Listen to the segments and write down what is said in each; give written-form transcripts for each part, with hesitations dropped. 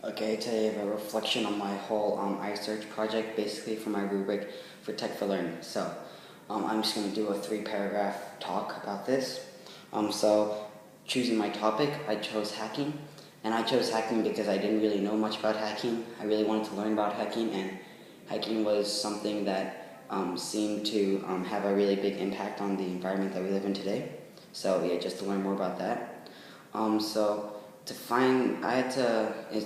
Okay, today I have a reflection on my whole iSearch project, basically for my rubric for Tech for Learning. So I'm just going to do a 3-paragraph talk about this. So choosing my topic, I chose hacking. And I chose hacking because I didn't really know much about hacking. I really wanted to learn about hacking, and hacking was something that seemed to have a really big impact on the environment that we live in today. So yeah, just to learn more about that.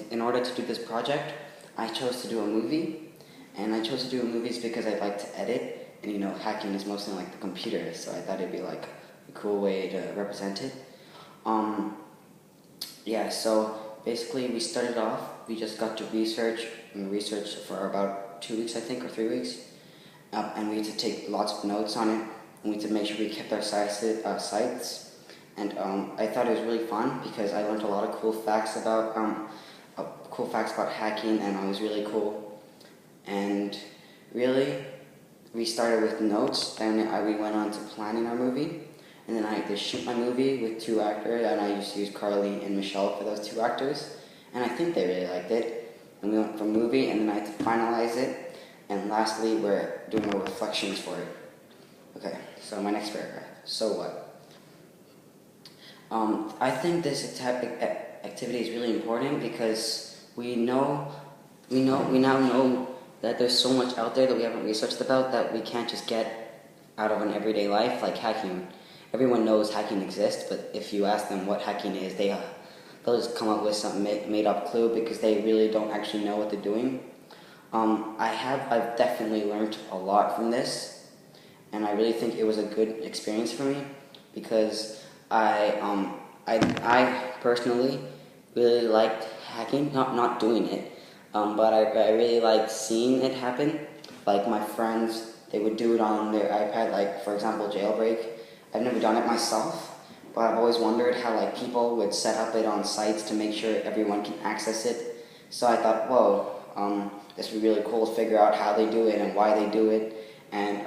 In order to do this project, I chose to do a movie, and I chose to do movies because I like to edit, and hacking is mostly like the computer, so I thought it'd be like a cool way to represent it. So basically we started off, we just got to research for about 2 weeks, I think, or 3 weeks, and we had to take lots of notes on it, and we had to make sure we kept our sites. And I thought it was really fun because I learned a lot of cool facts about hacking, and it was really cool. And really, we started with notes, then we went on to planning our movie, and then I had to shoot my movie with 2 actors, and I used to use Carly and Michelle for those 2 actors, and I think they really liked it. And we went from movie, and then I had to finalize it, and lastly, we're doing our reflections for it. Okay, so my next paragraph. So what? I think this activity is really important because we now know that there's so much out there that we haven't researched about that we can't just get out of an everyday life, like hacking. Everyone knows hacking exists, but if you ask them what hacking is, they'll just come up with some made-up clue because they really don't actually know what they're doing. I've definitely learned a lot from this, and I really think it was a good experience for me because I personally really liked hacking, not doing it, but I really liked seeing it happen. Like my friends, they would do it on their iPad, like for example Jailbreak. I've never done it myself, but I've always wondered how people would set up it on sites to make sure everyone can access it. So I thought, whoa, this would be really cool to figure out how they do it and why they do it, and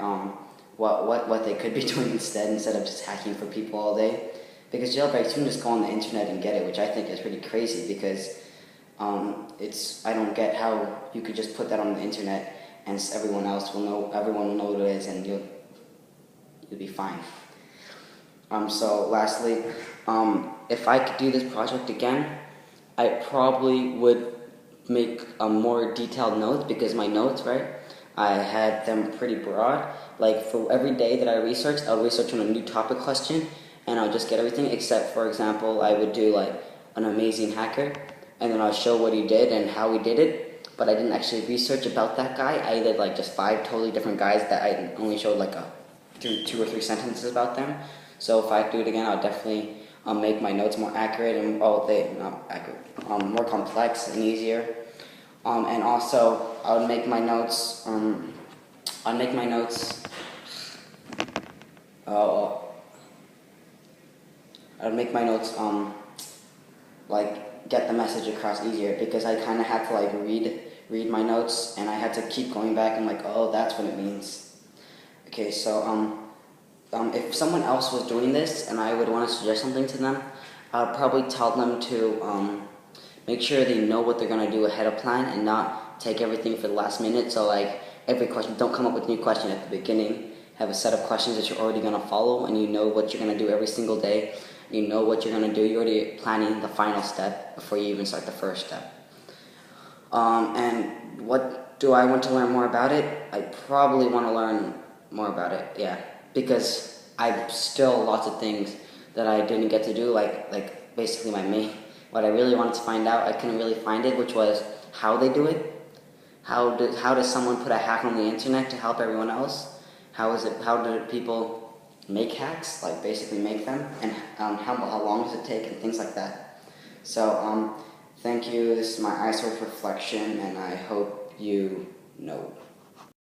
what they could be doing instead of just hacking for people all day. Because jailbreaks, you can just go on the internet and get it, which I think is pretty crazy because I don't get how you could just put that on the internet and everyone will know what it is, and you'll be fine. So lastly, if I could do this project again, I probably would make more detailed notes because my notes, right, I had them pretty broad. Like for every day that I researched, I'll research on a new topic question, and I'll just get everything except, for example, I would do like an amazing hacker, and then I'll show what he did and how he did it, but I didn't actually research about that guy. I did like just 5 totally different guys that I only showed like 2 or 3 sentences about them. So if I do it again, I'll definitely make my notes more accurate and more complex and easier. And also, I would make my notes. Like get the message across easier because I kind of had to like read my notes, and I had to keep going back and like, oh, that's what it means. Okay, so if someone else was doing this and I would want to suggest something to them, I would probably tell them to make sure they know what they're gonna do ahead of plan and not take everything for the last minute. So like every question, don't come up with a new question at the beginning. Have a set of questions that you're already gonna follow, and you know what you're gonna do every single day. You know what you're gonna do. You're already planning the final step before you even start the first step. And what do I want to learn more about it? I probably want to learn more about it, yeah, because I've still lots of things that I didn't get to do, like basically what I really wanted to find out, I couldn't really find it, which was how they do it. How does someone put a hack on the internet to help everyone else? How do people make hacks, like basically make them, and how long does it take, and things like that. So thank you. This is my iSearch reflection, and I hope you know.